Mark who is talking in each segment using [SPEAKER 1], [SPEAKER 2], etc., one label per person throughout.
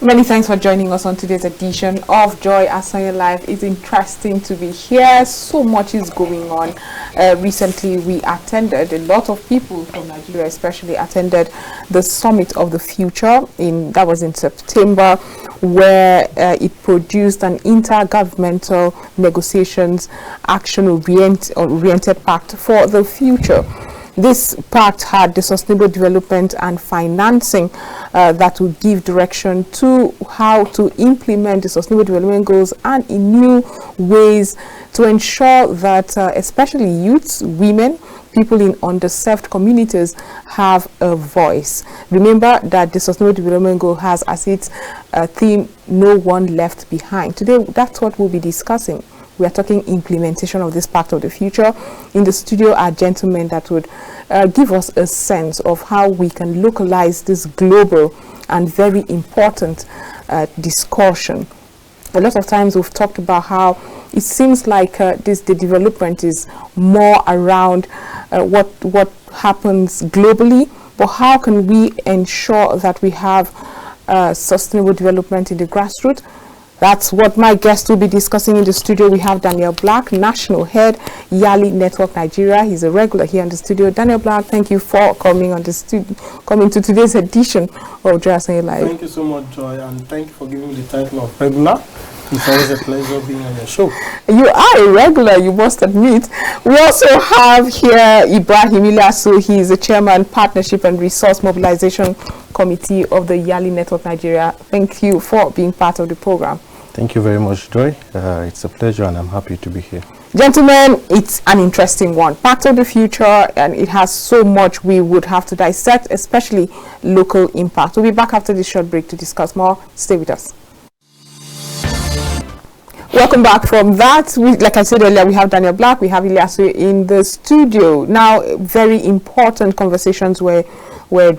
[SPEAKER 1] Many thanks for joining us on today's edition of Joy Asanya Live. It's interesting to be here. So much is going on. Recently, we attended, a lot of people from Nigeria especially attended the Summit of the Future. That was in September, where it produced an intergovernmental negotiations action-oriented pact for the future. This pact had the sustainable development and financing that will give direction to how to implement the sustainable development goals and in new ways to ensure that especially youths, women, people in underserved communities have a voice. Remember that the Sustainable Development Goal has as its theme, no one left behind. Today, that's what we'll be discussing. We are talking implementation of this Pact of the Future. In the studio are gentlemen that would give us a sense of how we can localize this global and very important discussion. A lot of times we've talked about how it seems like the development is more around what happens globally, but how can we ensure that we have sustainable development in the grassroots? That's what my guest will be discussing in the studio. We have Daniel Black, National Head, Yali Network Nigeria. He's a regular here in the studio. Daniel Black, thank you for coming to today's edition of Joy Asanya Live.
[SPEAKER 2] Thank you so much, Joy, and thank you for giving me the title of regular. It's always a pleasure being on your show. You
[SPEAKER 1] are a regular, you must admit. We also have here Ibrahim Ilyasu. He is the Chairman, Partnership and Resource Mobilization Committee of the Yali Network Nigeria. Thank you for being part of the program.
[SPEAKER 3] Thank you very much, Joy. It's a pleasure and I'm happy to be here.
[SPEAKER 1] Gentlemen, it's an interesting one. Pact of the Future, and it has so much we would have to dissect, especially local impact. We'll be back after this short break to discuss more. Stay with us. Welcome back from that. Like I said earlier, we have Daniel Black, we have Ilyasu in the studio. Now, very important conversations were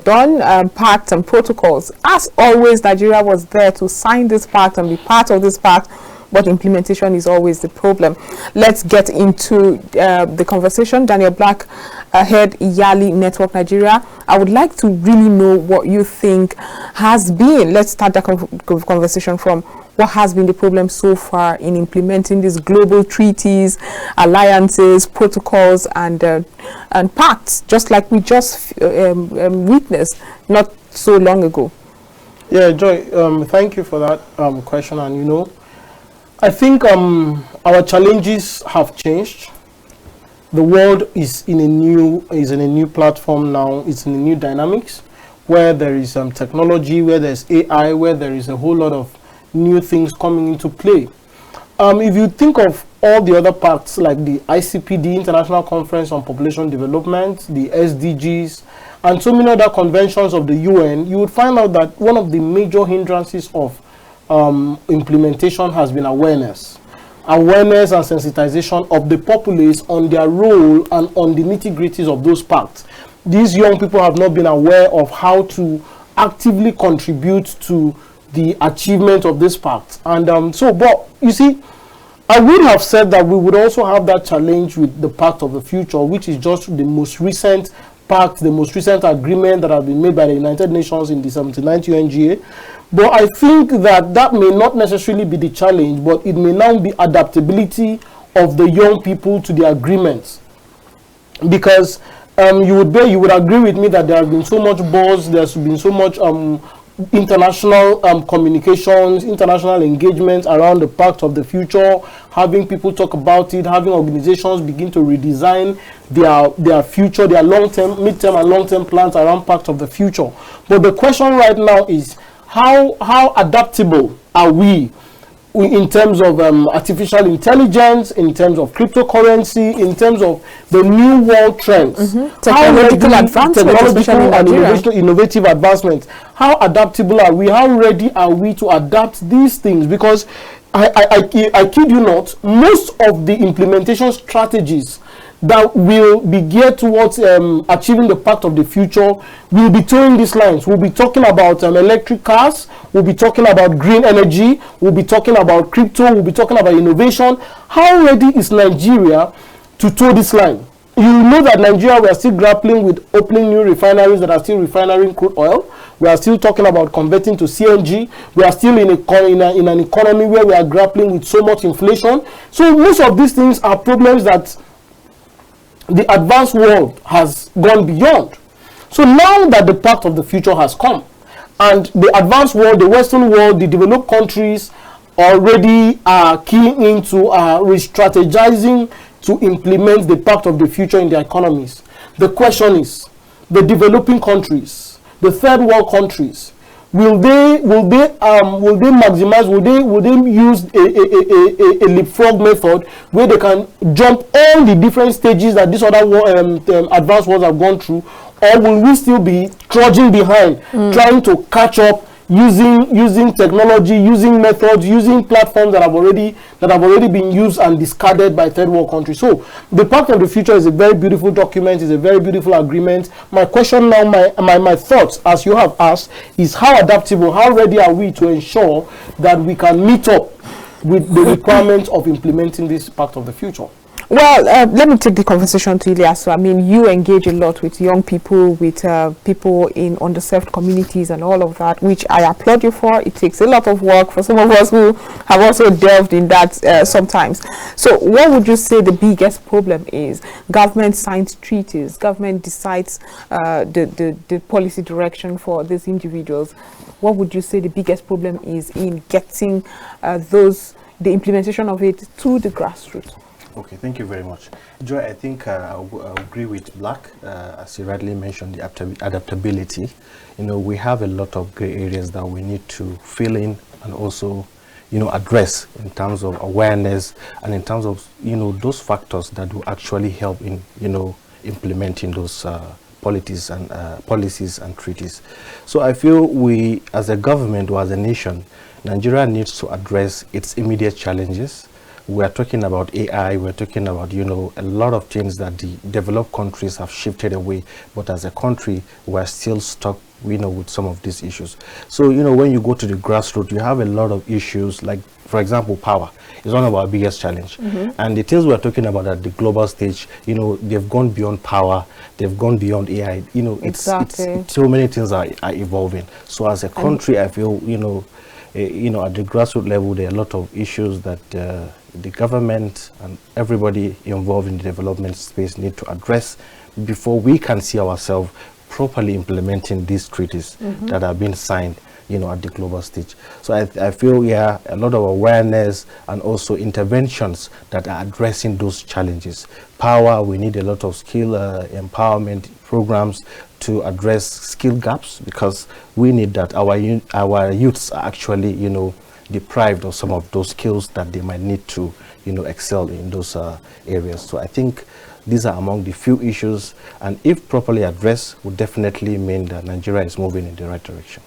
[SPEAKER 1] done, pacts and protocols. As always, Nigeria was there to sign this pact and be part of this pact, but implementation is always the problem. Let's get into the conversation. Daniel Black, Head Yali Network Nigeria. I would like to really know what you think has been. Let's start the conversation from what has been the problem so far in implementing these global treaties, alliances, protocols, and pacts, just like we just witnessed not so long ago.
[SPEAKER 2] Yeah, Joy, thank you for that question. And I think our challenges have changed. The world is in a new platform now. It's in a new dynamics where there is technology, where there's AI, where there is a whole lot of new things coming into play. If you think of all the other pacts like the ICP, the International Conference on Population Development, the SDGs, and so many other conventions of the UN, you would find out that one of the major hindrances of implementation has been awareness and sensitization of the populace on their role and on the nitty-gritties of those pacts. These young people have not been aware of how to actively contribute to the achievement of this pact. And but you see, I would have said that we would also have that challenge with the Pact of the Future, which is just the most recent pact, the most recent agreement that has been made by the United Nations in the 79th UNGA. But I think that may not necessarily be the challenge, but it may now be adaptability of the young people to the agreements. Because you would agree with me that there has been so much buzz, there's been so much international communications, international engagement around the Pact of the Future, having people talk about it, having organizations begin to redesign their future, their long-term, mid-term and long-term plans around Pact of the Future. But the question right now is how adaptable are we in terms of artificial intelligence, in terms of cryptocurrency, in terms of the new world trends,
[SPEAKER 1] technological advancements,
[SPEAKER 2] and innovative advancements. How adaptable are we? How ready are we to adapt these things? Because I kid you not, most of the implementation strategies that will be geared towards achieving the Pact of the Future will be towing these lines. We'll be talking about electric cars, we'll be talking about green energy, we'll be talking about crypto, we'll be talking about innovation. How ready is Nigeria to tow this line? You know that Nigeria, we are still grappling with opening new refineries that are still refining crude oil. We are still talking about converting to CNG. We are still in an economy where we are grappling with so much inflation. So most of these things are problems that the advanced world has gone beyond. So now that the pact of the future has come, and the advanced world, the Western world, the developed countries already are keying into re-strategizing to implement the pact of the future in their economies. The question is, the developing countries, the third world countries, will they maximize, will they use a leapfrog method where they can jump all the different stages that these other advanced worlds have gone through, or will we still be trudging behind, trying to catch up, using technology, using methods, using platforms that have already been used and discarded by third world countries? So the Pact of the Future is a very beautiful document, is a very beautiful agreement. My question now, my thoughts, as you have asked, is how adaptable, how ready are we to ensure that we can meet up with the requirements of implementing this Pact of the Future?
[SPEAKER 1] Well, let me take the conversation to Ilya. So, I mean, you engage a lot with young people, with people in underserved communities and all of that, which I applaud you for. It takes a lot of work for some of us who have also delved in that sometimes. So what would you say the biggest problem is? Government signs treaties, government decides the policy direction for these individuals. What would you say the biggest problem is in getting the implementation of it to the grassroots?
[SPEAKER 3] Okay, thank you very much. Joy, I think I agree with Black, as you rightly mentioned, the adaptability. You know, we have a lot of gray areas that we need to fill in and also, you know, address in terms of awareness and in terms of, you know, those factors that will actually help in, you know, implementing those policies and treaties. So I feel we, as a government or as a nation, Nigeria needs to address its immediate challenges. We are talking about AI, we're talking about, you know, a lot of things that the developed countries have shifted away, but as a country, we're still stuck, you know, with some of these issues. So, you know, when you go to the grassroots, you have a lot of issues, like, for example, power is one of our biggest challenge. And the things we're talking about at the global stage, you know, they've gone beyond power, they've gone beyond AI, you know, it's so many things are evolving. So as a country, I feel, you know, at the grassroots level, there are a lot of issues that the government and everybody involved in the development space need to address before we can see ourselves properly implementing these treaties that have been signed, you know, at the global stage. So I feel, yeah, a lot of awareness and also interventions that are addressing those challenges. Power, we need a lot of skill empowerment programs to address skill gaps, because we need that. Our youths are actually, you know, deprived of some of those skills that they might need to, you know, excel in those areas. So I think these are among the few issues, and if properly addressed, would definitely mean that Nigeria is moving in the right direction.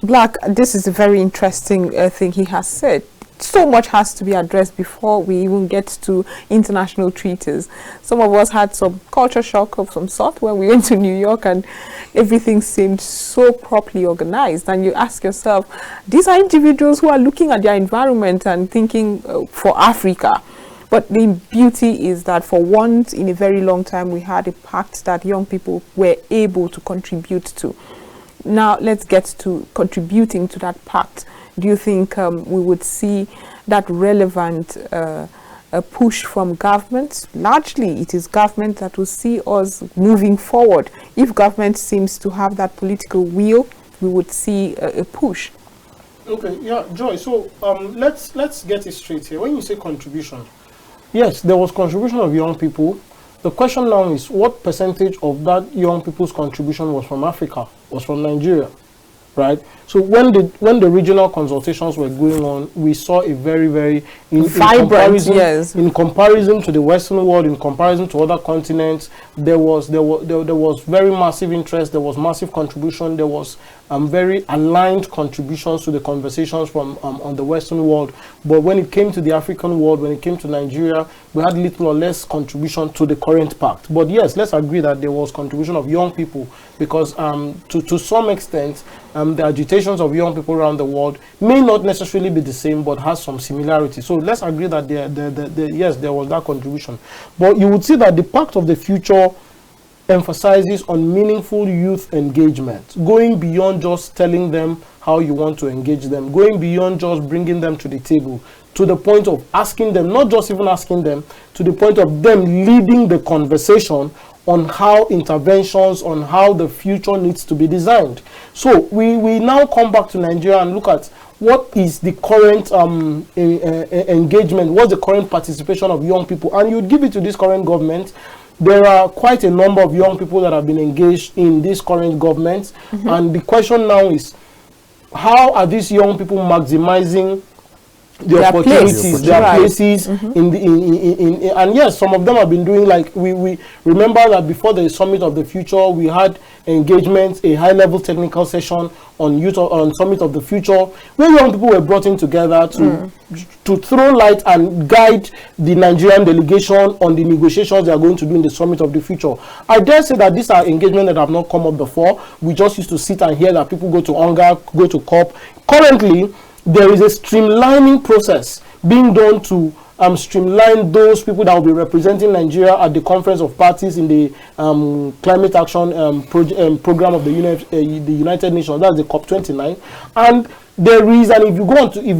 [SPEAKER 1] Black, this is a very interesting thing he has said. So much has to be addressed before we even get to international treaties. Some of us had some culture shock of some sort when we went to New York and everything seemed so properly organized. And you ask yourself, these are individuals who are looking at their environment and thinking for Africa. But the beauty is that for once in a very long time, we had a pact that young people were able to contribute to. Now let's get to contributing to that pact. Do you think we would see that relevant push from government? Largely, it is government that will see us moving forward. If government seems to have that political will, we would see a push.
[SPEAKER 2] Okay, yeah, Joy. So let's get it straight here. When you say contribution, yes, there was contribution of young people. The question now is, what percentage of that young people's contribution was from Africa, was from Nigeria? Right. So when the regional consultations were going on, we saw a very, very
[SPEAKER 1] vibrant,
[SPEAKER 2] in comparison to the Western world, in comparison to other continents, there was very massive interest, there was massive contribution, there was very aligned contributions to the conversations from on the Western world. But when it came to the African world, when it came to Nigeria, we had little or less contribution to the current pact. But yes, let's agree that there was contribution of young people, because to some extent, the agitations of young people around the world may not necessarily be the same, but has some similarity. So let's agree that yes, there was that contribution. But you would see that the Pact of the Future emphasizes on meaningful youth engagement, going beyond just telling them how you want to engage them, going beyond just bringing them to the table, to the point of asking them, not just even asking them, to the point of them leading the conversation on how interventions, on how the future needs to be designed. So we now come back to Nigeria and look at what is the current engagement, what's the current participation of young people, and you give it to this current government. There are quite a number of young people that have been engaged in this current government, and the question now is, how are these young people maximizing the opportunities, their places in the and yes, some of them have been doing, like we remember that before the Summit of the Future, we had engagement, a high-level technical session on youth on Summit of the Future, where young people were brought in together to throw light and guide the Nigerian delegation on the negotiations they are going to do in the Summit of the Future. I dare say that these are engagements that have not come up before. We just used to sit and hear that people go to UNGA, go to COP. Currently, there is a streamlining process being done to streamline those people that will be representing Nigeria at the Conference of Parties in the Climate Action Program of the United Nations. That's the COP29. And there is, and if you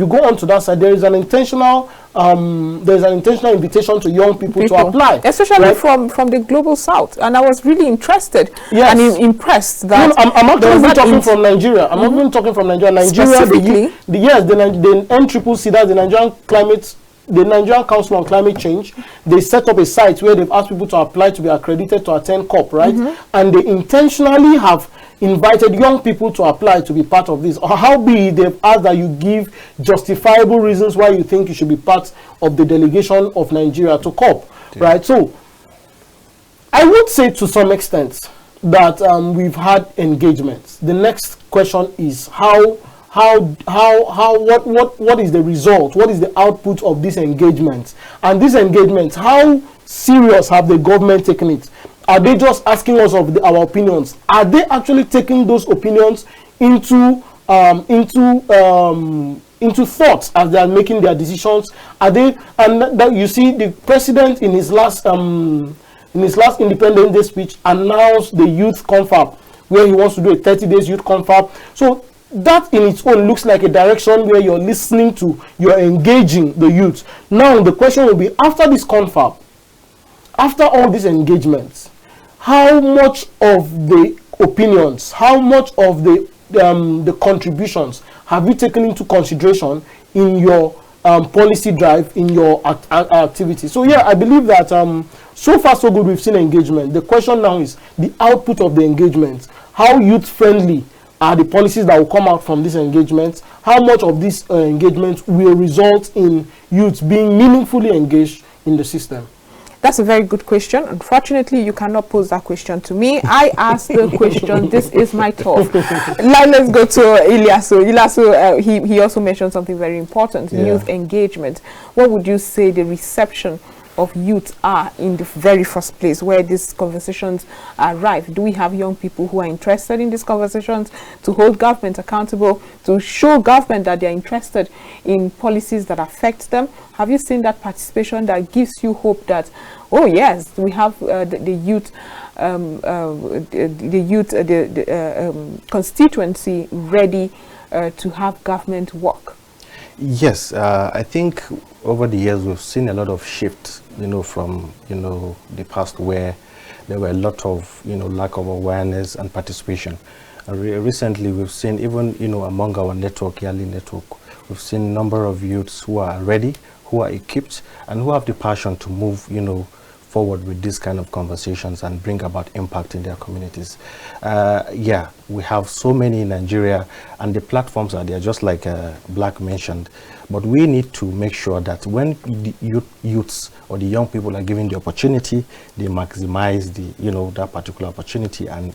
[SPEAKER 2] go on to that side, there is an intentional invitation to young people to apply,
[SPEAKER 1] especially from the global south. And I was really interested and impressed that
[SPEAKER 2] I'm actually talking from Nigeria. I'm not even talking from Nigeria. Nigeria, the NCCC, that's the Nigerian Council on Climate Change. They set up a site where they've asked people to apply to be accredited to attend COP, right? And they intentionally have invited young people to apply to be part of this. Or how be they've asked that you give justifiable reasons why you think you should be part of the delegation of Nigeria to COP, right? So I would say to some extent that we've had engagements. The next question is what is the result? What is the output of these engagements? And these engagements, how serious have the government taken it? Are they just asking us of our opinions? Are they actually taking those opinions into thoughts as they are making their decisions? Are they? And that you see, the president in his last Independence Day speech announced the youth confab, where he wants to do a 30 days youth confab. So that in its own looks like a direction where you're listening to, you're engaging the youth. Now the question will be, after this confab, after all these engagements, how much of the opinions, how much of the contributions have you taken into consideration in your policy drive, in your activity? So yeah, I believe that so far so good, we've seen engagement. The question now is the output of the engagement. How youth friendly are the policies that will come out from this engagement? How much of this engagement will result in youth being meaningfully engaged in the system?
[SPEAKER 1] That's a very good question. Unfortunately, you cannot pose that question to me. I asked the question. This is my talk. Now let's go to Ilyasu. Ilyasu, he also mentioned something very important, youth engagement. What would you say the reception of youth are in the very first place where these conversations are rife? Do we have young people who are interested in these conversations to hold government accountable, to show government that they are interested in policies that affect them? Have you seen that participation that gives you hope that, oh yes, we have the youth constituency ready to have government work?
[SPEAKER 3] Yes, I think over the years we've seen a lot of shifts, from the past, where there were a lot of lack of awareness and participation. Recently we've seen, even among our network, yearly network, we've seen a number of youths who are ready, who are equipped, and who have the passion to move forward with this kind of conversations and bring about impact in their communities. Yeah, we have so many in Nigeria, and the platforms are there, just like Black mentioned. But we need to make sure that when the youths or the young people are given the opportunity, they maximize that particular opportunity and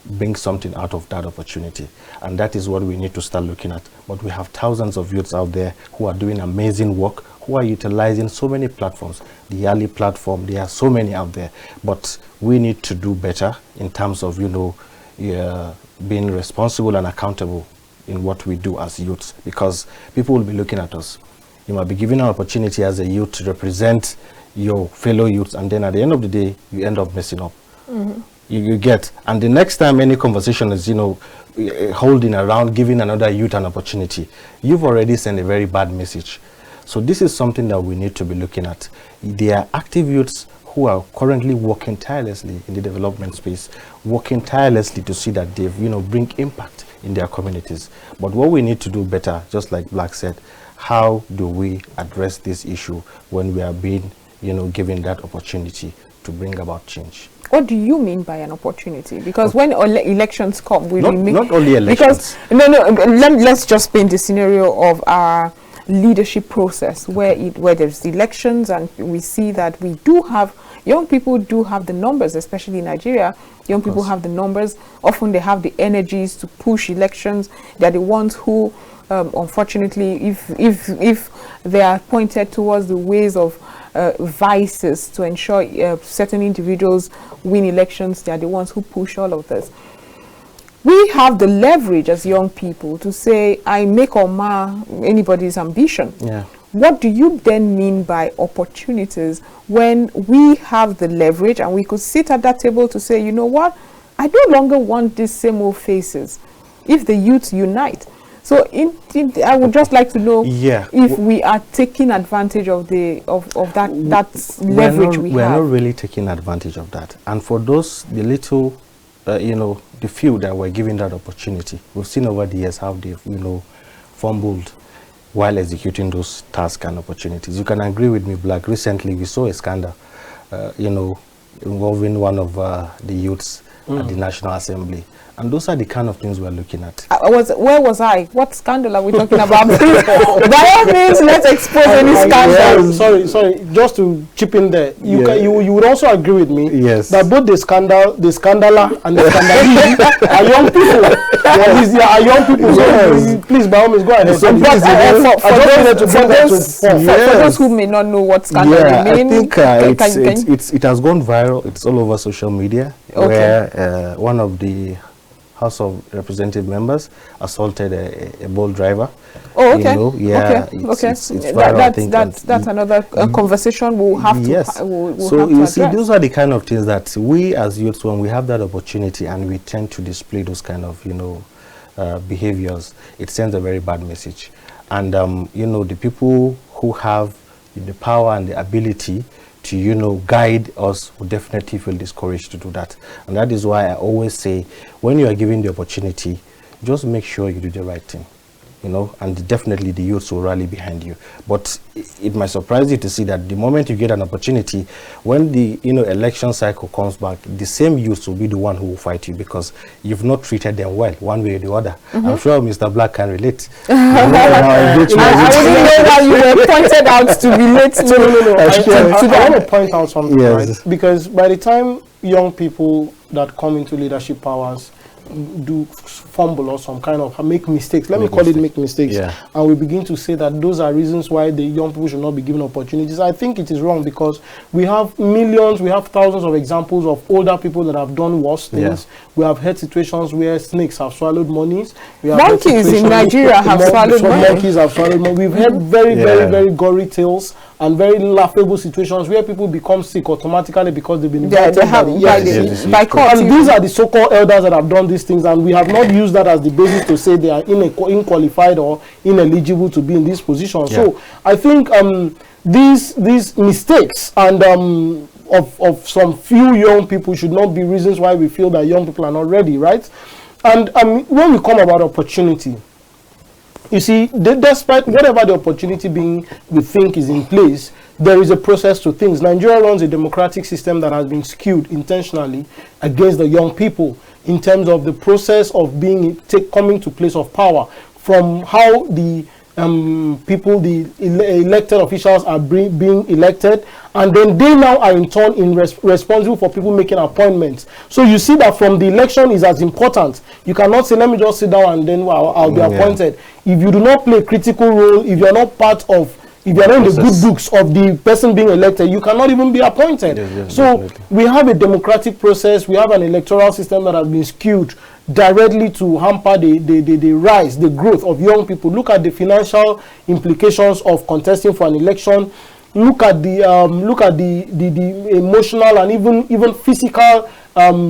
[SPEAKER 3] bring something out of that opportunity. And that is what we need to start looking at. But we have thousands of youths out there who are doing amazing work, who are utilizing so many platforms. The Yali platform, there are so many out there, but we need to do better in terms of being responsible and accountable in what we do as youths, because people will be looking at us. You might be given an opportunity as a youth to represent your fellow youths, and then at the end of the day you end up messing up. You get, and the next time any conversation is, holding around, giving another youth an opportunity, you've already sent a very bad message. So this is something that we need to be looking at. There are active youths who are currently working tirelessly in the development space, working tirelessly to see that they, bring impact in their communities. But what we need to do better, just like Black said, how do we address this issue when we are being, given that opportunity to bring about change?
[SPEAKER 1] What do you mean by an opportunity? Because when elections come,
[SPEAKER 3] not only elections.
[SPEAKER 1] Because let's just paint the scenario of our leadership process where there's elections, and we see that we do have young people do have the numbers, especially in Nigeria. Young people have the numbers. Often they have the energies to push elections. They're the ones who, unfortunately, if they are pointed towards the ways of vices to ensure certain individuals win elections, they are the ones who push all of this. We have the leverage as young people to say, I make or mar anybody's ambition.
[SPEAKER 3] Yeah.
[SPEAKER 1] What do you then mean by opportunities when we have the leverage and we could sit at that table to say, you know what, I no longer want these same old faces if the youth unite? So I would just like to know if we are taking advantage of that leverage we have.
[SPEAKER 3] We're not really taking advantage of that. And for those, the little, the few that were given that opportunity, we've seen over the years how they've, fumbled while executing those tasks and opportunities. You can agree with me, Black. Recently, we saw a scandal, involving one of the youths at the National Assembly. And those are the kind of things we're looking at.
[SPEAKER 1] Where was I? What scandal are we talking about? By all means, let's expose any scandal.
[SPEAKER 2] Sorry. Just to chip in there, you would also agree with me that both the scandaler, and the scandalee are young people. Are young people. So please, by all means, go ahead.
[SPEAKER 1] For those who may not know what scandal means,
[SPEAKER 3] I think it has gone viral. It's all over social media, where one of the House of Representative members assaulted a bolt driver.
[SPEAKER 1] Oh, okay.
[SPEAKER 3] It's viral,
[SPEAKER 1] that's another conversation we'll have to.
[SPEAKER 3] So you see, those are the kind of things that we as youths, when we have that opportunity and we tend to display those kind of behaviors, it sends a very bad message. And the people who have the power and the ability to guide us will definitely feel discouraged to do that. And that is why I always say, when you are given the opportunity, just make sure you do the right thing, and definitely the youths will rally behind you. But it might surprise you to see that the moment you get an opportunity, when the election cycle comes back, the same youths will be the one who will fight you because you've not treated them well, one way or the other. I'm sure Mr. Black can relate.
[SPEAKER 1] I wouldn't know that you were pointed out to relate to
[SPEAKER 2] I want to point out something, right? Because by the time young people that come into leadership powers do fumble or some kind of make mistakes, let me call it make mistakes, and we begin to say that those are reasons why the young people should not be given opportunities, I think it is wrong, because we have millions, we have thousands of examples of older people that have done worse things. We have had situations where snakes have swallowed monies.
[SPEAKER 1] Monkeys in Nigeria have swallowed money.
[SPEAKER 2] Monkeys have swallowed money. We've had very gory tales and very laughable situations where people become sick automatically because they've been invited by court. And these are the so-called elders that have done these things, and we have not used that as the basis to say they are unqualified or ineligible to be in this position. So I think these mistakes and of some few young people should not be reasons why we feel that young people are not ready, right? And when we come about opportunity, you see, despite whatever the opportunity being we think is in place, there is a process to things. Nigeria runs a democratic system that has been skewed intentionally against the young people in terms of the process of coming to place of power, from how the people, the elected officials are being elected, and then they now are in turn responsible for people making appointments. So you see that from the election is as important. You cannot say, let me just sit down and then I'll be appointed. If you do not play a critical role, if you're not if you're not in the good books of the person being elected, you cannot even be appointed. So definitely. We have a democratic process, we have an electoral system that has been skewed directly to hamper the rise, the growth of young people. Look at the financial implications of contesting for an election. Look at the emotional and even physical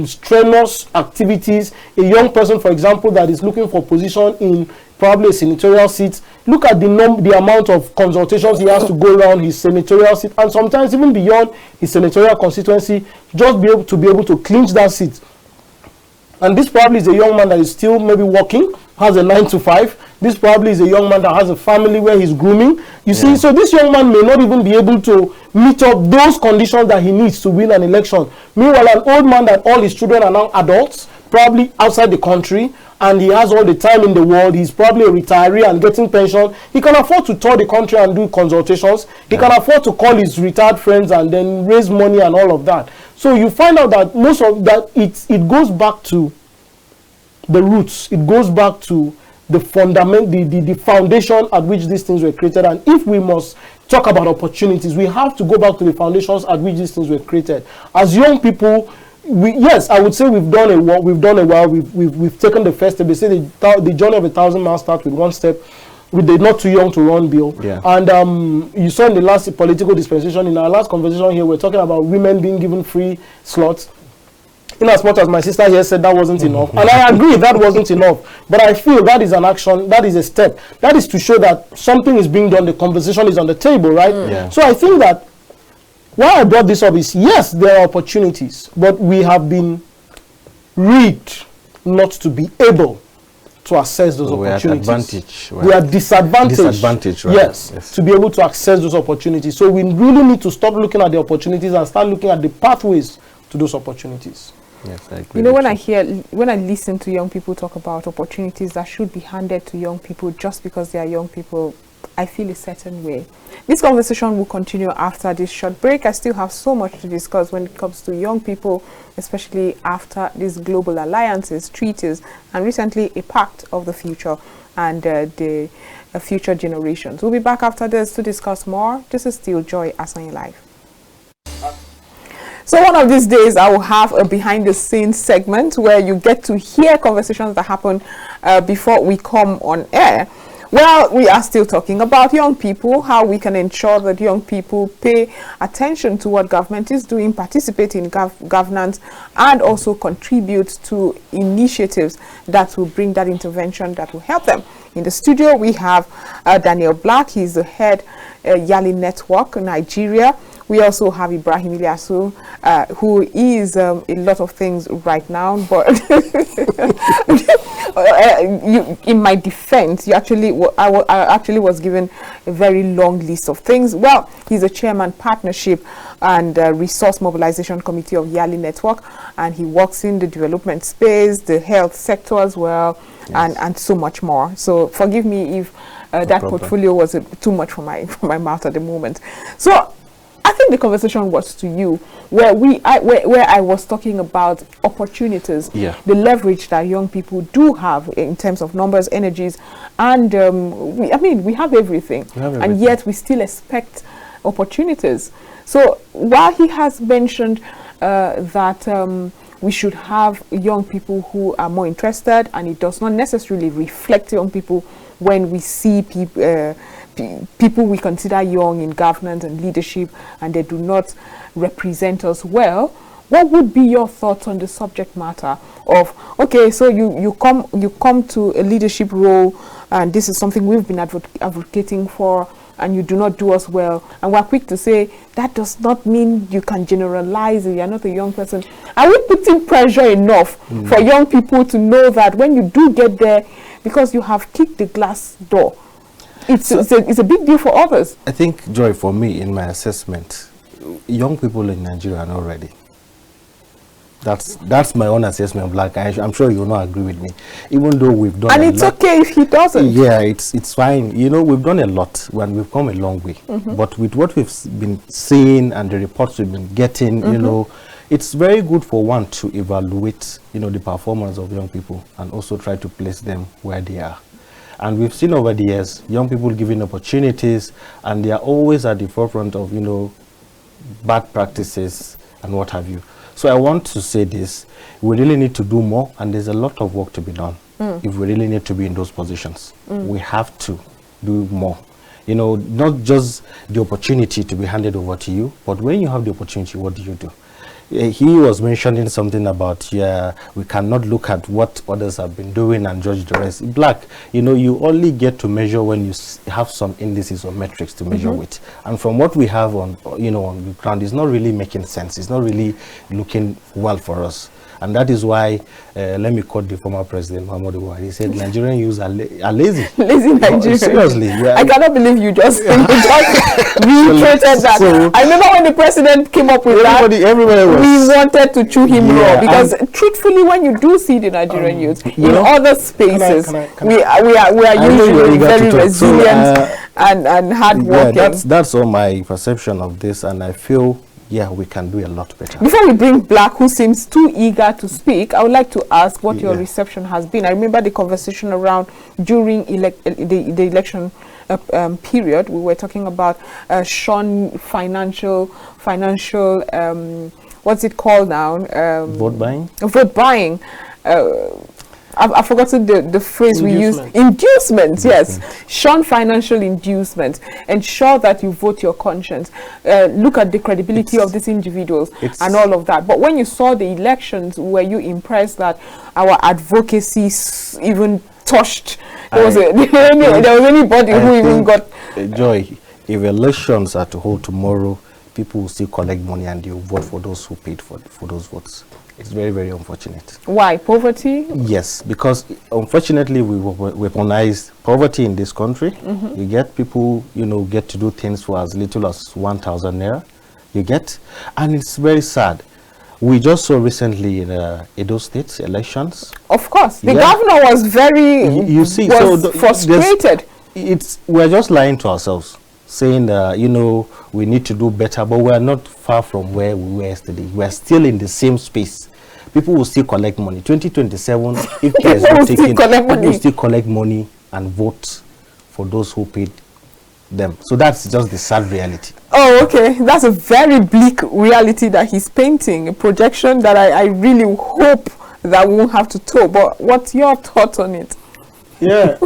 [SPEAKER 2] strenuous activities. A young person, for example, that is looking for position in probably a senatorial seat, look at the amount of consultations he has to go around his senatorial seat, and sometimes even beyond his senatorial constituency, just be able to clinch that seat. And this probably is a young man that is still maybe working, has a 9 to 5. This probably is a young man that has a family where he's grooming. You see, so this young man may not even be able to meet up those conditions that he needs to win an election. Meanwhile, an old man that all his children are now adults, probably outside the country, and he has all the time in the world, he's probably a retiree and getting pension. He can afford to tour the country and do consultations. He can afford to call his retired friends and then raise money and all of that. So you find out that most of that, it goes back to the roots. It goes back to the fundament, the foundation at which these things were created. And if we must talk about opportunities, we have to go back to the foundations at which these things were created. As young people, yes, I would say we've done a while. We've taken the first step. They say the journey of 1,000 miles starts with one step. With the not too young to run bill. Yeah. And you saw in the last political dispensation, in our last conversation here, we're talking about women being given free slots. In as much as my sister here said that wasn't enough, and I agree that wasn't enough, but I feel that is an action, that is a step, that is to show that something is being done, the conversation is on the table, right? Yeah. So I think that why I brought this up is, yes, there are opportunities, but we have been rigged not to be able to access those opportunities. We are disadvantaged. Right? Yes, to be able to access those opportunities. So we really need to stop looking at the opportunities and start looking at the pathways to those opportunities.
[SPEAKER 1] Yes, I agree. You know, when I listen to young people talk about opportunities that should be handed to young people just because they are young people, I feel a certain way. This conversation will continue after this short break. I still have so much to discuss when it comes to young people, especially after these global alliances, treaties, and recently a pact of the future and the future generations. We'll be back after this to discuss more. This is still Joy Asani Live. So one of these days, I will have a behind-the-scenes segment where you get to hear conversations that happen before we come on air. Well, we are still talking about young people, how we can ensure that young people pay attention to what government is doing, participate in governance, and also contribute to initiatives that will bring that intervention that will help them. In the studio, we have Daniel Black. He's the head Yali Network, Nigeria. We also have Ibrahim Ilyasu, who is a lot of things right now, but in my defense, I actually was given a very long list of things. Well, he's a chairman partnership and resource mobilization committee of Yali Network, and he works in the development space, the health sector as well, yes, and so much more. So forgive me if that portfolio was too much for my mouth at the moment. So I think the conversation was to you where I was talking about opportunities, the leverage that young people do have in terms of numbers, energies, and we have everything, and yet we still expect opportunities. So while he has mentioned that we should have young people who are more interested, and it does not necessarily reflect young people when we see people we consider young in governance and leadership and they do not represent us well. What would be your thoughts on the subject matter of, okay, so you come to a leadership role and this is something we've been advocating for, and you do not do us well, and we're quick to say that does not mean you can generalize, you're not a young person. Are we putting pressure enough for young people to know that when you do get there, because you have kicked the glass door, it's a big deal for others?
[SPEAKER 3] I think, Joy, for me, in my assessment, young people in Nigeria are not ready. That's my own assessment, Black. I'm sure you will not agree with me, even though we've done. And
[SPEAKER 1] it's okay if he doesn't.
[SPEAKER 3] Yeah, it's fine. You know, we've done a lot and we've come a long way. But with what we've been seeing and the reports we've been getting, you know, it's very good for one to evaluate, you know, the performance of young people and also try to place them where they are. And we've seen over the years young people given opportunities, and they are always at the forefront of, you know, bad practices and what have you. So I want to say this: we really need to do more, and there's a lot of work to be done if we really need to be in those positions. We have to do more. You know, not just the opportunity to be handed over to you, but when you have the opportunity, what do you do? he was mentioning something about, we cannot look at what others have been doing and judge the rest. Black, you only get to measure when you have some indices or metrics to measure with. And from what we have on the ground, it's not really making sense. It's not really looking well for us. And that is why, let me quote the former president, Muhammadu Buhari. He said, Nigerian youths are lazy.
[SPEAKER 1] Lazy Nigerians.
[SPEAKER 3] Seriously. Yeah.
[SPEAKER 1] I cannot believe you just reiterated that. So, I remember when the president came up with
[SPEAKER 3] everywhere
[SPEAKER 1] we wanted to chew him raw. Because truthfully, when you do see the Nigerian youths in other spaces, we are usually very resilient and hardworking.
[SPEAKER 3] Yeah, that's all my perception of this. And I feel, we can do a lot better.
[SPEAKER 1] Before we bring Black, who seems too eager to speak, I would like to ask what your reception has been. I remember the conversation around during the election period. We were talking about Sean financial what's it called now?
[SPEAKER 3] Vote buying?
[SPEAKER 1] Vote buying. I've forgotten the phrase we use. Inducement, yes. Shun financial inducement. Ensure that you vote your conscience. Look at the credibility of these individuals and all of that. But when you saw the elections, were you impressed that our advocacy even touched? There was anybody who even got...
[SPEAKER 3] Joy, if elections are to hold tomorrow, people will still collect money and they'll vote for those who paid for those votes. It's very, very unfortunate.
[SPEAKER 1] Why? Poverty?
[SPEAKER 3] Yes, because unfortunately we weaponize poverty in this country. You get people, get to do things for as little as 1,000 naira. You get, and it's very sad. We just saw recently in Edo State elections.
[SPEAKER 1] Of course, the governor was very frustrated.
[SPEAKER 3] We're just lying to ourselves, saying we need to do better, but we are not far from where we were yesterday. We are still in the same space. People will still collect money. 2027, if there's no taking, people will still collect money and vote for those who paid them. So that's just the sad reality.
[SPEAKER 1] Oh, okay. That's a very bleak reality that he's painting, a projection that I really hope that we won't have to tow. But what's your thought on it?
[SPEAKER 2] Yeah.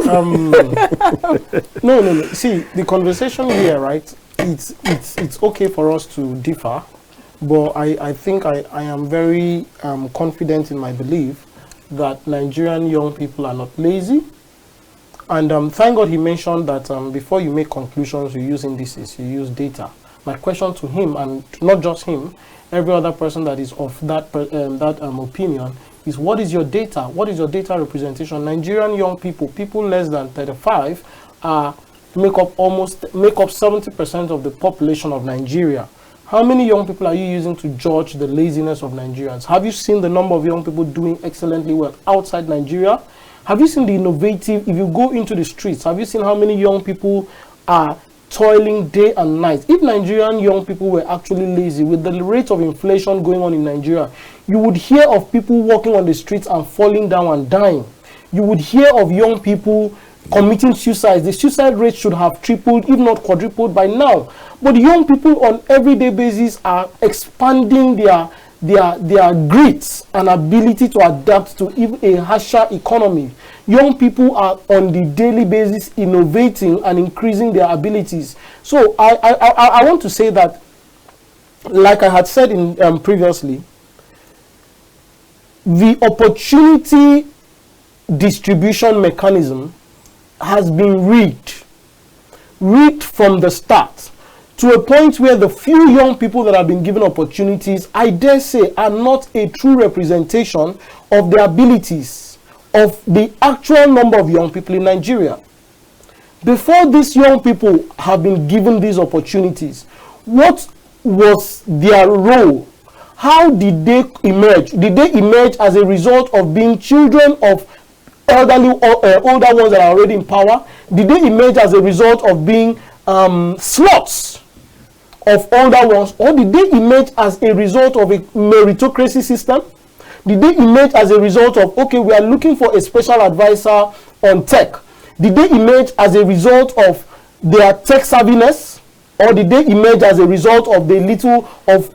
[SPEAKER 2] No. See, the conversation here, right? It's okay for us to differ, but I think I am very confident in my belief that Nigerian young people are not lazy. And thank God he mentioned that before you make conclusions, you use indices, you use data. My question to him, and not just him, every other person that is of that opinion, is what is your data? What is your data representation? Nigerian young people less than 35, make up 70% of the population of Nigeria. How many young people are you using to judge the laziness of Nigerians? Have you seen the number of young people doing excellently well outside Nigeria? Have you seen the innovative, if you go into the streets, have you seen how many young people are toiling day and night? If Nigerian young people were actually lazy, with the rate of inflation going on in Nigeria, you would hear of people walking on the streets and falling down and dying. You would hear of young people committing suicide. The suicide rate should have tripled, if not quadrupled by now. But young people on everyday basis are expanding their grit and ability to adapt to even a harsher economy. Young people are on the daily basis innovating and increasing their abilities. So I want to say that, like I had said in previously, the opportunity distribution mechanism has been rigged from the start, to a point where the few young people that have been given opportunities, I dare say, are not a true representation of the abilities of the actual number of young people in Nigeria. Before these young people have been given these opportunities, what was their role? How did they emerge? Did they emerge as a result of being children of elderly older ones that are already in power? Did they emerge as a result of being slots of older ones? Or did they emerge as a result of a meritocracy system? Did they emerge as a result of, okay, we are looking for a special advisor on tech? Did they emerge as a result of their tech savviness? Or did they emerge as a result of the little of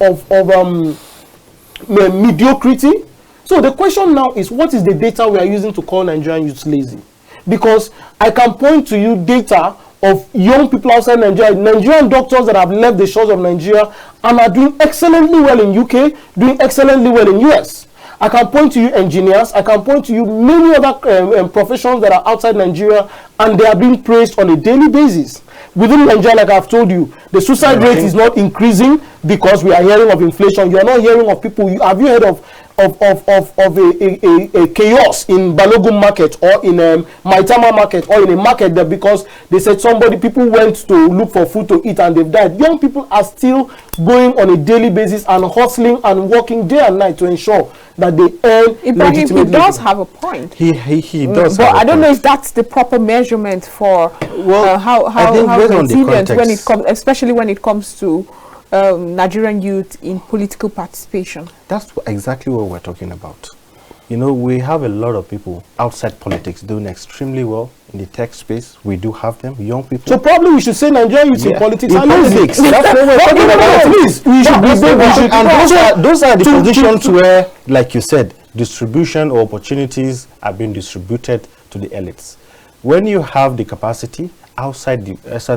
[SPEAKER 2] mediocrity? So the question now is, what is the data we are using to call Nigerian youths lazy? Because I can point to you data of young people outside Nigeria, Nigerian doctors that have left the shores of Nigeria and are doing excellently well in UK, doing excellently well in US. I can point to you engineers, I can point to you many other professions that are outside Nigeria, and they are being praised on a daily basis. Within Nigeria, like I've told you, the suicide rate is not increasing because we are hearing of inflation. You are not hearing of people. Have you heard of a chaos in Balogun market or in Maitama market or in a market there because they said people went to look for food to eat and they've died? Young people are still going on a daily basis and hustling and working day and night to ensure that they earn legitimate
[SPEAKER 1] he does have a point.
[SPEAKER 3] He does.
[SPEAKER 1] But I don't know if that's the proper measurement for how resilient when it comes, especially when it comes to Nigerian youth in political participation.
[SPEAKER 3] That's exactly what we're talking about. You know, we have a lot of people outside politics doing extremely well in the tech space. We do have them, young people.
[SPEAKER 2] So probably we should say Nigerian youth in politics.
[SPEAKER 3] In politics. That's what we're talking about.
[SPEAKER 2] Please, we should be
[SPEAKER 3] and those are the positions where, like you said, distribution or opportunities are being distributed to the elites. When you have the capacity outside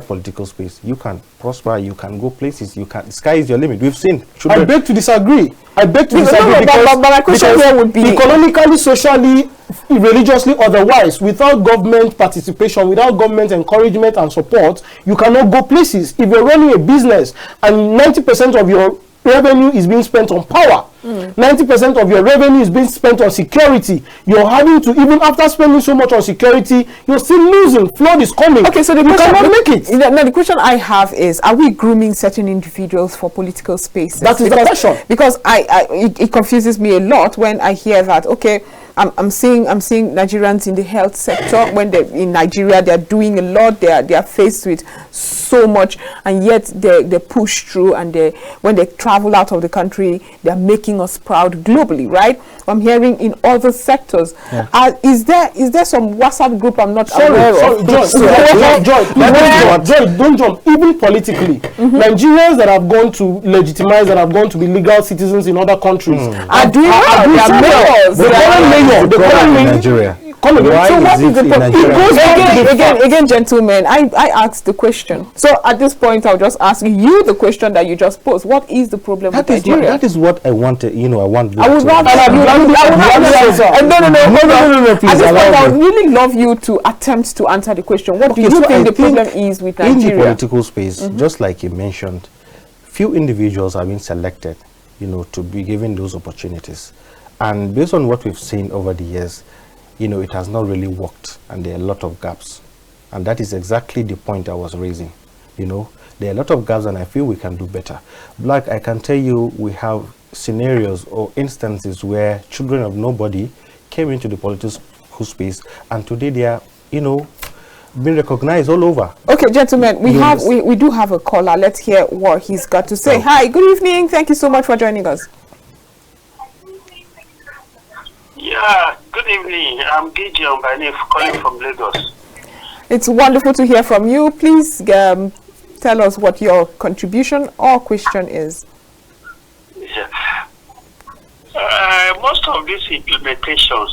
[SPEAKER 3] political space, you can prosper, you can go places, the sky is your limit. We've seen children.
[SPEAKER 2] I beg to disagree. But
[SPEAKER 1] my question here would be
[SPEAKER 2] economically, socially, religiously, otherwise, without government participation, without government encouragement and support, you cannot go places. If you're running a business and 90% of your revenue is being spent on power, 90% of your revenue is being spent on security, you're having to, even after spending so much on security, you're still losing. Flood is coming.
[SPEAKER 1] Okay, so
[SPEAKER 2] cannot make it.
[SPEAKER 1] Now the question I have is, are we grooming certain individuals for political spaces?
[SPEAKER 2] That is the question.
[SPEAKER 1] Because it confuses me a lot when I hear that, okay, I'm seeing Nigerians in the health sector. When they're in Nigeria, they're doing a lot. They are faced with so much, and yet they push through. And when they travel out of the country, they're making us proud globally, right? I'm hearing in other sectors. Yeah. Is there some WhatsApp group I'm not aware of?
[SPEAKER 2] Joy, don't jump. Even politically, Nigerians that have gone to legitimize, that have gone to be legal citizens in other countries
[SPEAKER 1] are doing well.
[SPEAKER 2] The current
[SPEAKER 3] Nigeria.
[SPEAKER 1] So what is the problem? Again, gentlemen, I asked the question. So at this point, I'll just ask you the question that you just posed. What is the problem with Nigeria?
[SPEAKER 3] That is what I wanted. You know, I want.
[SPEAKER 1] I would rather have you. No. Please. At this point, I would really love you to attempt to answer the question. What do you think the problem is with Nigeria?
[SPEAKER 3] In the political space, just like you mentioned, few individuals have been selected, you know, to be given those opportunities. And based on what we've seen over the years, you know, it has not really worked, and there are a lot of gaps. And that is exactly the point I was raising. You know, there are a lot of gaps, and I feel we can do better. Black, I can tell you, we have scenarios or instances where children of nobody came into the political space, and today they are, you know, being recognized all over. Okay,
[SPEAKER 1] gentlemen, we do have a caller. Let's hear what he's got to say. Hi, good evening. Thank you so much for joining us.
[SPEAKER 4] Yeah, good evening. I'm Gideon by name, calling from Lagos.
[SPEAKER 1] It's wonderful to hear from you. Please tell us what your contribution or question is.
[SPEAKER 4] Yeah. Most of these implementations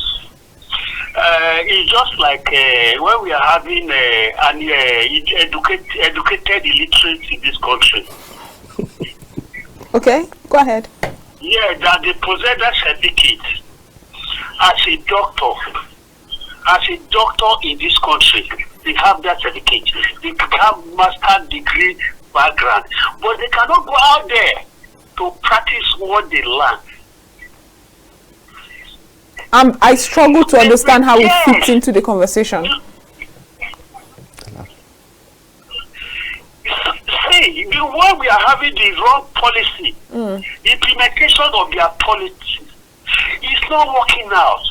[SPEAKER 4] is just like when we are having an educated illiterate in this country.
[SPEAKER 1] Okay, go ahead.
[SPEAKER 4] Yeah, that they possess that certificate. As a doctor in this country, they have that certificate. They have master degree background, but they cannot go out there to practice what they learn.
[SPEAKER 1] I struggle to understand how it fits into the conversation.
[SPEAKER 4] See, the way we are having the wrong policy, implementation of their policy, it's not working out.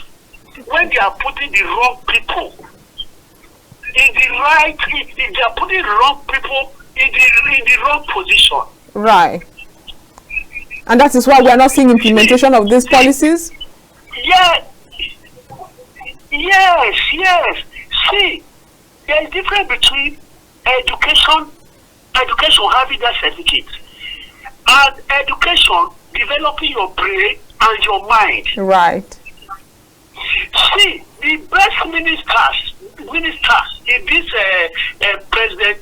[SPEAKER 4] When they are putting the wrong people in the right, if they are putting the wrong people in the wrong position.
[SPEAKER 1] Right. And that is why we are not seeing implementation of these policies?
[SPEAKER 4] Yes. See, there is difference between education having that certificate, and education developing your brain and your mind.
[SPEAKER 1] Right.
[SPEAKER 4] See, the best ministers in this President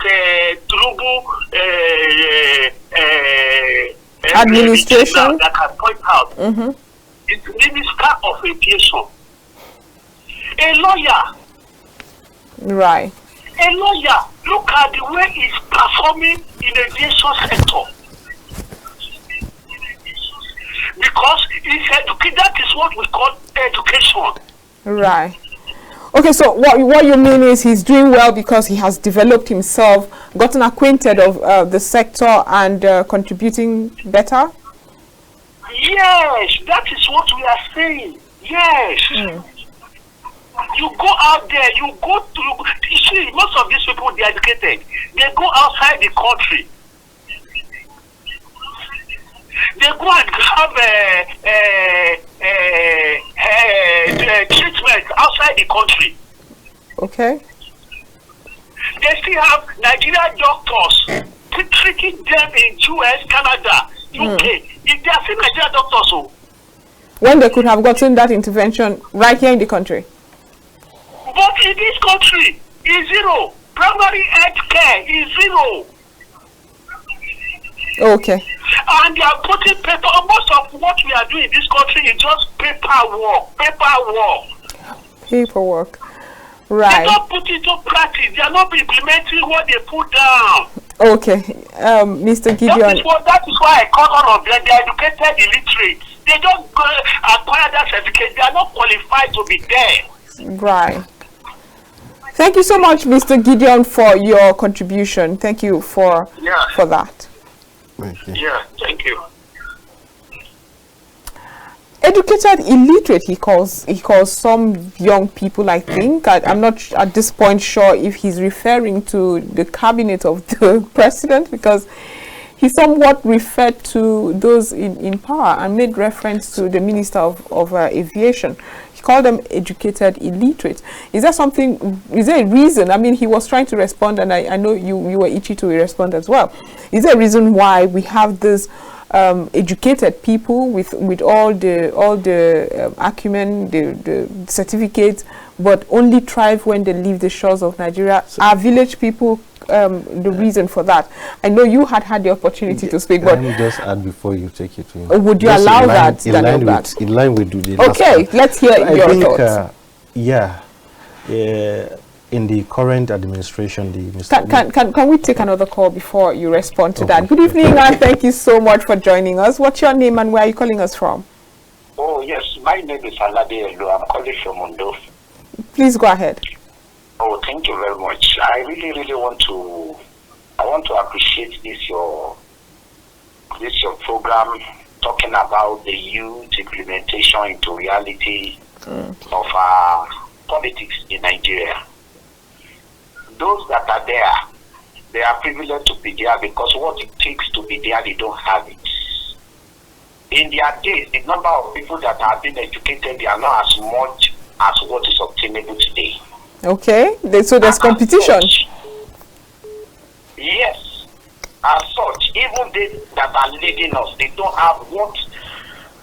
[SPEAKER 4] Tinubu
[SPEAKER 1] administration
[SPEAKER 4] that can point out. It's Minister of Aviation. A lawyer.
[SPEAKER 1] Right.
[SPEAKER 4] A lawyer. Look at the way he's performing in the aviation sector. Because he's educated. That is what we call education.
[SPEAKER 1] Right. Okay, so what you mean is he's doing well because he has developed himself, gotten acquainted of the sector, and contributing better?
[SPEAKER 4] Yes, that is what we are saying. Yes. You go out there, you see, most of these people, they are educated. They go outside the country. They go and have treatment outside the country.
[SPEAKER 1] Okay.
[SPEAKER 4] They still have Nigerian doctors treating them in US, Canada, UK. If they are still Nigerian doctors, so
[SPEAKER 1] when they could have gotten that intervention right here in the country.
[SPEAKER 4] But in this country, is zero. Primary health care is zero.
[SPEAKER 1] Okay.
[SPEAKER 4] And they are putting paper. Most of what we are doing in this country is just paperwork.
[SPEAKER 1] Paperwork. Right.
[SPEAKER 4] They don't put it to practice. They are not implementing what they put down.
[SPEAKER 1] Okay. Mr. Gideon.
[SPEAKER 4] That is why I call all of them. They are educated illiterates. They don't acquire that certificate. They are not qualified to be there.
[SPEAKER 1] Right. Thank you so much, Mr. Gideon, for your contribution. Thank you for that.
[SPEAKER 3] Thank you.
[SPEAKER 4] Yeah, thank you.
[SPEAKER 1] Educated illiterate, he calls some young people, I think. I'm not at this point sure if he's referring to the cabinet of the president, because he somewhat referred to those in power and made reference to the Minister of Aviation. He called them educated illiterate. Is there a reason? I mean, he was trying to respond, and I know you were itchy to respond as well. Is there a reason why we have this educated people with all the acumen, the certificates, but only thrive when they leave the shores of Nigeria? Are village people the reason for that? I know you had the opportunity to speak, but
[SPEAKER 3] let me just add before you take it to him.
[SPEAKER 1] Would you allow that?
[SPEAKER 3] In line with the last
[SPEAKER 1] okay,
[SPEAKER 3] part.
[SPEAKER 1] let's hear your thoughts.
[SPEAKER 3] In the current administration,
[SPEAKER 1] can we take another call before you respond to that? Good evening, and thank you so much for joining us. What's your name and where are you calling us from?
[SPEAKER 5] Oh yes, my name is Alade Elo. I'm calling from Ondo.
[SPEAKER 1] Please go ahead.
[SPEAKER 5] Oh, thank you very much. I really want to appreciate this your program talking about the youth implementation into reality of our politics in Nigeria. Those that are there, they are privileged to be there because what it takes to be there, they don't have it. In their days, the number of people that have been educated, they are not as much as what is obtainable today.
[SPEAKER 1] Okay, so there's competition.
[SPEAKER 5] Yes, as such, even they that are leading us, they don't have what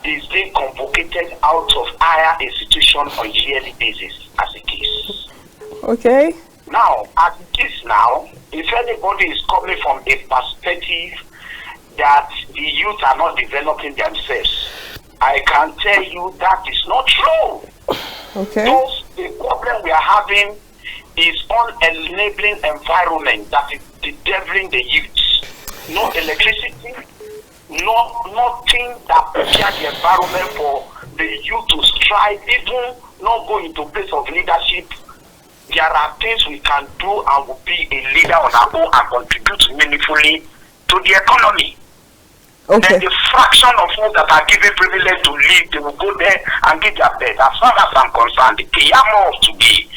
[SPEAKER 5] is being convocated out of higher institution on yearly basis as it is.
[SPEAKER 1] Okay.
[SPEAKER 5] Now, as it is now, if anybody is coming from a perspective that the youth are not developing themselves, I can tell you that is not true.
[SPEAKER 1] Okay.
[SPEAKER 5] The problem we are having is unenabling environment that is bedeviling the youth. No electricity, nothing that prepares the environment for the youth to strive, even not go into place of leadership. There are things we can do and will be a leader on our own and contribute meaningfully to the economy.
[SPEAKER 1] Okay.
[SPEAKER 5] Then the fraction of us that are given privilege to lead, they will go there and give their best. As far as I'm concerned, the Kiyama of today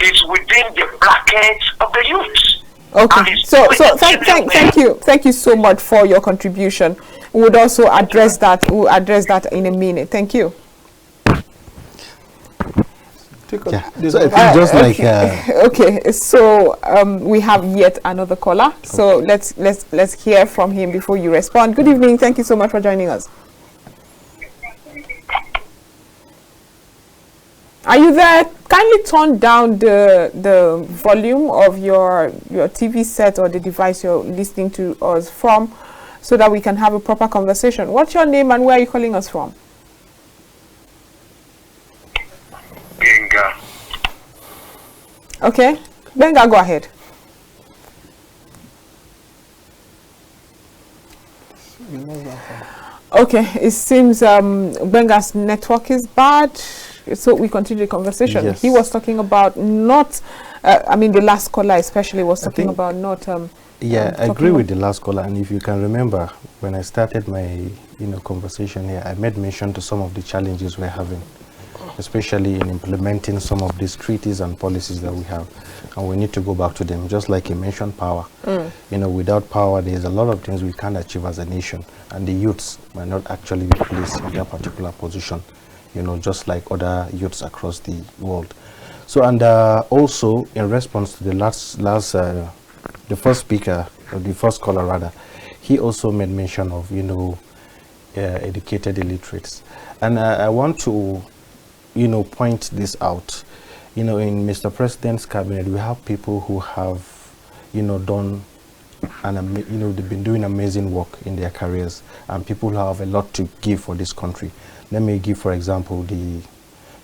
[SPEAKER 5] is within the bracket of the youth.
[SPEAKER 1] Okay. So thank you so much for your contribution. We would also address that. We'll address that in a minute. Thank you.
[SPEAKER 3] So I think just like
[SPEAKER 1] okay, so we have yet another caller. So let's hear from him before you respond. Good evening. Thank you so much for joining us. Are you there? Kindly turn down the volume of your TV set or the device you're listening to us from. so that we can have a proper conversation. What's your name and where are you calling us from?
[SPEAKER 4] Benga.
[SPEAKER 1] Okay, Benga, go ahead. Okay, it seems Benga's network is bad, so we continue the conversation.
[SPEAKER 3] Yes.
[SPEAKER 1] He was talking about not, I mean, the last caller especially was talking about not.
[SPEAKER 3] Yeah, I agree with the last caller, and if you can remember, when I started my conversation here, I made mention to some of the challenges we're having, especially in implementing some of these treaties and policies that we have, and we need to go back to them. Just like you mentioned, power. Without power, there's a lot of things we can't achieve as a nation, and the youths might not actually be placed in that particular position. Just like other youths across the world. So, and also in response to the the first speaker, or the first caller rather, he also made mention of educated illiterates, and I want to point this out. In Mr. President's cabinet, we have people who have done they've been doing amazing work in their careers, and people who have a lot to give for this country. Let me give, for example, the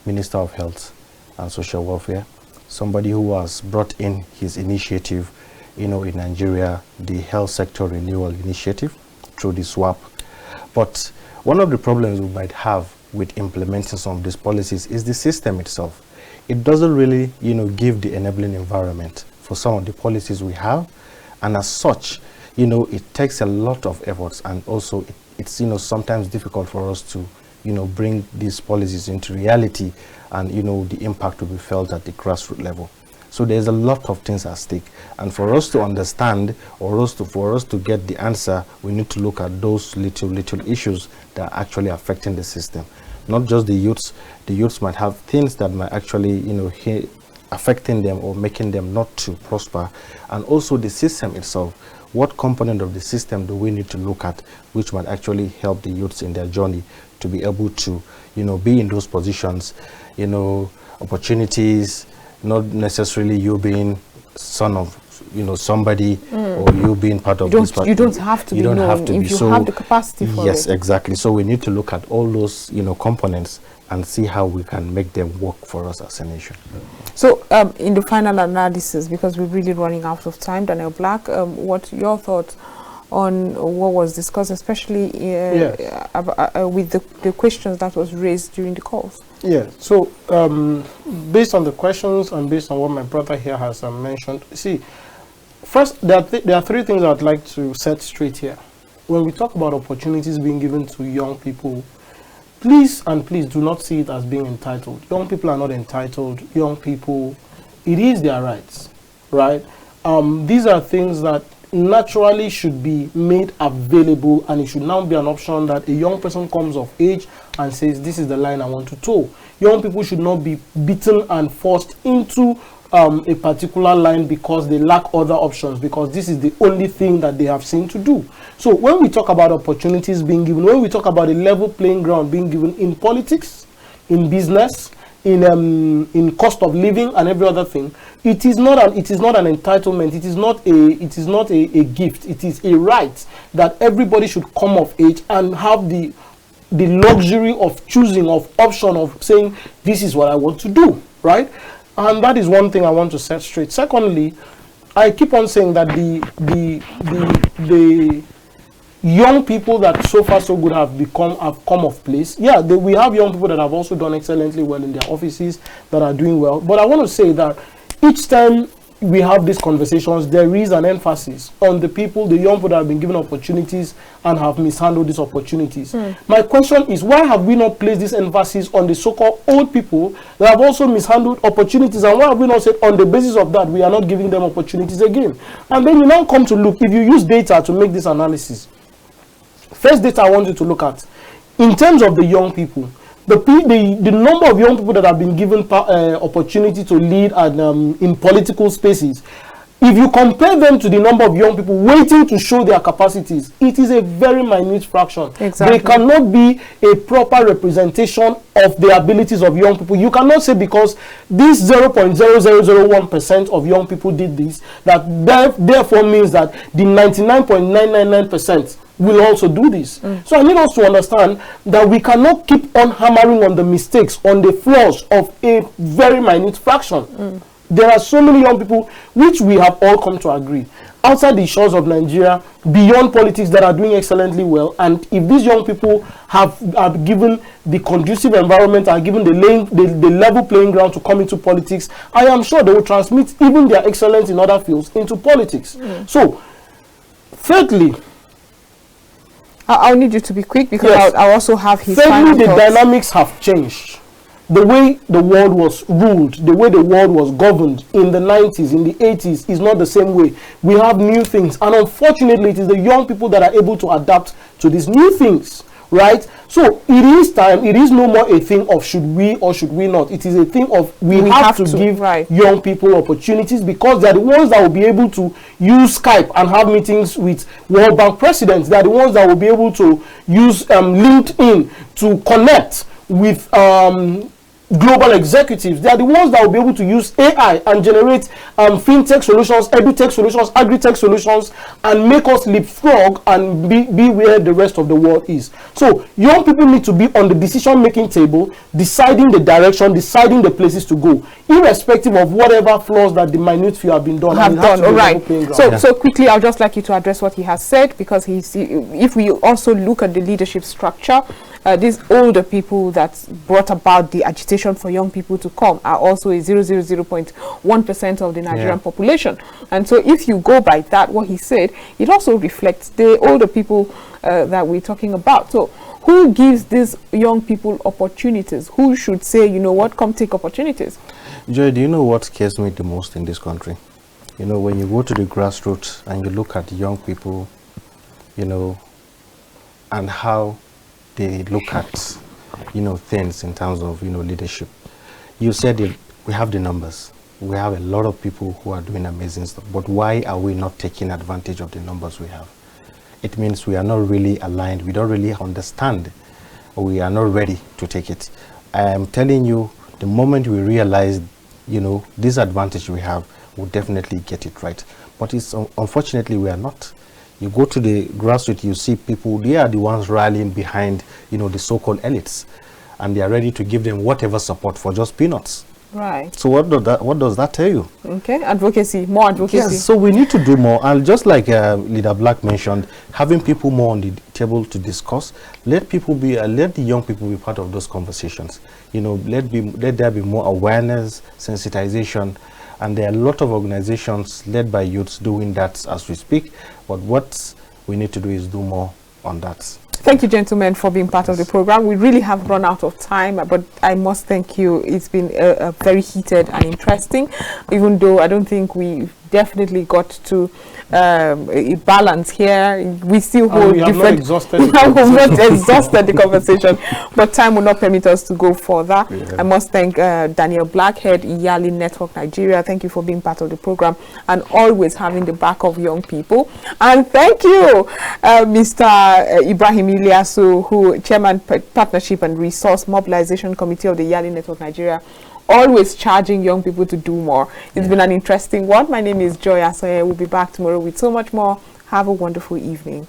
[SPEAKER 3] Minister of Health and Social Welfare, somebody who has brought in his initiative in Nigeria, the Health Sector Renewal Initiative, through the SWAP. But one of the problems we might have with implementing some of these policies is the system itself. It doesn't really, give the enabling environment for some of the policies we have, and as such, it takes a lot of efforts, and also it's sometimes difficult for us to bring these policies into reality, and the impact will be felt at the grassroots level. So there's a lot of things at stake, and for us to understand, or for us to get the answer, we need to look at those little issues that are actually affecting the system. Not just the youths. The youths might have things that might actually affecting them or making them not to prosper, and also the system itself. What component of the system do we need to look at which might actually help the youths in their journey to be able to be in those positions, opportunities, not necessarily you being son of somebody, or you being part of this party.
[SPEAKER 1] You don't have to be known if you have the capacity for it.
[SPEAKER 3] Yes, exactly. So we need to look at all those components and see how we can make them work for us as a nation.
[SPEAKER 1] So in the final analysis, because we're really running out of time, Daniel Black, what your thoughts on what was discussed, especially with the questions that was raised during the calls?
[SPEAKER 2] Yeah, so based on the questions and based on what my brother here has mentioned, see, first, there are three things I'd like to set straight here. When we talk about opportunities being given to young people, please do not see it as being entitled. Young people are not entitled. Young people, it is their rights, right? These are things that naturally should be made available, and it should now be an option that a young person comes of age and says, this is the line I want to toe. Young people should not be beaten and forced into a particular line because they lack other options, because this is the only thing that they have seen to do. So when we talk about opportunities being given, when we talk about a level playing ground being given in politics, in business, in cost of living and every other thing, it is not an entitlement. It is not a gift. It is a right that everybody should come of age and have the luxury of choosing, of option, of saying, this is what I want to do, right? And that is one thing I want to set straight. Secondly, I keep on saying that the young people that so far so good have come of place. Yeah, we have young people that have also done excellently well in their offices, that are doing well. But I want to say that each time we have these conversations, there is an emphasis on the young people that have been given opportunities and have mishandled these opportunities. My question is, why have we not placed this emphasis on the so-called old people that have also mishandled opportunities, and why have we not said on the basis of that we are not giving them opportunities again? And then you now come to look, if you use data to make this analysis, first data I want you to look at, in terms of the young people, the number of young people that have been given opportunity to lead and in political spaces, if you compare them to the number of young people waiting to show their capacities, it is a very minute fraction.
[SPEAKER 1] Exactly.
[SPEAKER 2] They cannot be a proper representation of the abilities of young people. You cannot say because this 0.0001% of young people did this, that therefore means that the 99.999% will also do this. So I need us to understand that we cannot keep on hammering on the mistakes, on the flaws of a very minute fraction. There are so many young people, which we have all come to agree, outside the shores of Nigeria, beyond politics, that are doing excellently well. And if these young people have given the conducive environment, are given the level playing ground to come into politics, I am sure they will transmit even their excellence in other fields into politics. So, thirdly,
[SPEAKER 1] I'll need you to be quick, because
[SPEAKER 2] yes,
[SPEAKER 1] I'll also have his
[SPEAKER 2] thirdly,
[SPEAKER 1] final
[SPEAKER 2] the
[SPEAKER 1] thoughts.
[SPEAKER 2] dynamics have changed. The way the world was ruled, the way the world was governed in the 90s, in the 80s, is not the same way. We have new things, and unfortunately, it is the young people that are able to adapt to these new things, right? So it is time. It is no more a thing of should we or should we not. It is a thing of we have to give young people opportunities, because they are the ones that will be able to use Skype and have meetings with World Bank presidents. They are the ones that will be able to use LinkedIn to connect with global executives. They are the ones that will be able to use AI and generate fintech solutions, edutech solutions, agri-tech solutions, and make us leapfrog and be where the rest of the world is. So young people need to be on the decision-making table, deciding the direction, deciding the places to go, irrespective of whatever flaws that the minute few have been done.
[SPEAKER 1] All right. So quickly, I'll just like you to address what he has said, because if we also look at the leadership structure, these older people that brought about the agitation for young people to come are also a 0.1% of the Nigerian population. And so if you go by that, what he said, it also reflects the older people that we're talking about. So who gives these young people opportunities? Who should say, you know what, come take opportunities?
[SPEAKER 3] Joy, do you know what scares me the most in this country? You know, when you go to the grassroots and you look at young people, you know, and how they look at, you know, things in terms of, you know, leadership. You said we have the numbers. We have a lot of people who are doing amazing stuff. But why are we not taking advantage of the numbers we have? It means we are not really aligned. We don't really understand. Or we are not ready to take it. I am telling you, the moment we realize, you know, this advantage we have, we'll definitely get it right. But it's unfortunately we are not. You go to the grassroots, you see people, they are the ones rallying behind, you know, the so-called elites, and they are ready to give them whatever support for just peanuts.
[SPEAKER 1] Right.
[SPEAKER 3] So what does that tell you?
[SPEAKER 1] Okay, advocacy, more advocacy.
[SPEAKER 3] Yes, so we need to do more. And just like Leader Black mentioned, having people more on the table to discuss, let the young people be part of those conversations. You know, let there be more awareness, sensitization. And there are a lot of organizations led by youths doing that as we speak. But what we need to do is do more on that.
[SPEAKER 1] Thank you, gentlemen, for being part of the program. We really have run out of time, but I must thank you. It's been very heated and interesting, even though I don't think we definitely got to a balance here. We still hold different. We have not exhausted the conversation, but time will not permit us to go further. Yeah. I must thank Daniel Blackhead, Yali Network Nigeria. Thank you for being part of the program and always having the back of young people. And thank you, Mr. Ibrahim Ilyasu, who Chairman Partnership and Resource Mobilization Committee of the Yali Network Nigeria, always charging young people to do more. It's been an interesting one. My name is Joy Asoye. We'll be back tomorrow with so much more. Have a wonderful evening.